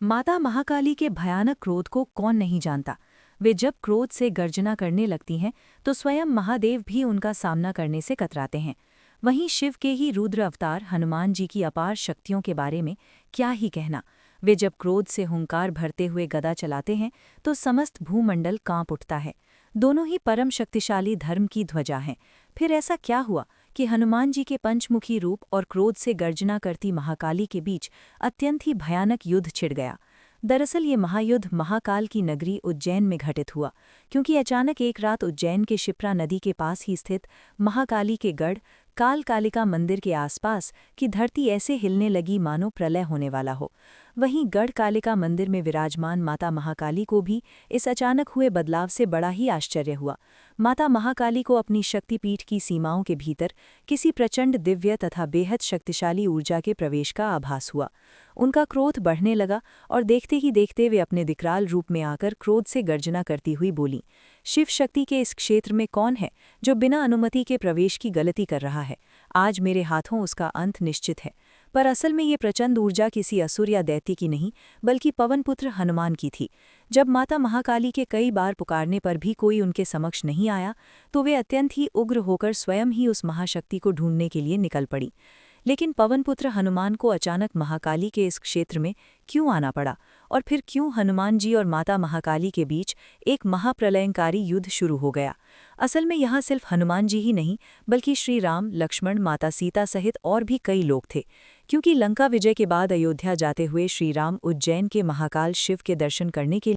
माता महाकाली के भयानक क्रोध को कौन नहीं जानता। वे जब क्रोध से गर्जना करने लगती हैं तो स्वयं महादेव भी उनका सामना करने से कतराते हैं। वहीं शिव के ही रुद्र अवतार हनुमान जी की अपार शक्तियों के बारे में क्या ही कहना। वे जब क्रोध से हुंकार भरते हुए गदा चलाते हैं तो समस्त भूमंडल कांप उठता है। दोनों ही परम शक्तिशाली धर्म की ध्वजा हैं। फिर ऐसा क्या हुआ कि हनुमान जी के पंचमुखी रूप और क्रोध से गर्जना करती महाकाली के बीच अत्यंत ही भयानक युद्ध छिड़ गया। दरअसल ये महायुद्ध महाकाल की नगरी उज्जैन में घटित हुआ, क्योंकि अचानक एक रात उज्जैन के शिप्रा नदी के पास ही स्थित महाकाली के गढ़ काल कालिका मंदिर के आसपास की धरती ऐसे हिलने लगी मानो प्रलय होने वाला हो। वहीं गढ़ कालिका मंदिर में विराजमान माता महाकाली को भी इस अचानक हुए बदलाव से बड़ा ही आश्चर्य हुआ। माता महाकाली को अपनी शक्तिपीठ की सीमाओं के भीतर किसी प्रचंड दिव्य तथा बेहद शक्तिशाली ऊर्जा के प्रवेश का आभास हुआ। उनका क्रोध बढ़ने लगा और देखते ही देखते वे अपने विकराल रूप में आकर क्रोध से गर्जना करती हुई बोलीं, शिव शक्ति के इस क्षेत्र में कौन है जो बिना अनुमति के प्रवेश की गलती कर रहा है? आज मेरे हाथों उसका अंत निश्चित है। पर असल में ये प्रचंड ऊर्जा किसी असुर या दैत्य की नहीं, बल्कि पवनपुत्र हनुमान की थी। जब माता महाकाली के कई बार पुकारने पर भी कोई उनके समक्ष नहीं आया, तो वे अत्यंत ही उग्र होकर स्वयं ही उस महाशक्ति को ढूंढने के लिए निकल पड़ी। लेकिन पवनपुत्र हनुमान को अचानक महाकाली के इस क्षेत्र में क्यों आना पड़ा, और फिर क्यों हनुमान जी और माता महाकाली के बीच एक महाप्रलयंकारी युद्ध शुरू हो गया? असल में यहाँ सिर्फ हनुमान जी ही नहीं, बल्कि श्री राम, लक्ष्मण, माता सीता सहित और भी कई लोग थे। क्योंकि लंका विजय के बाद अयोध्या जाते हुए श्री राम उज्जैन के महाकाल शिव के दर्शन करने के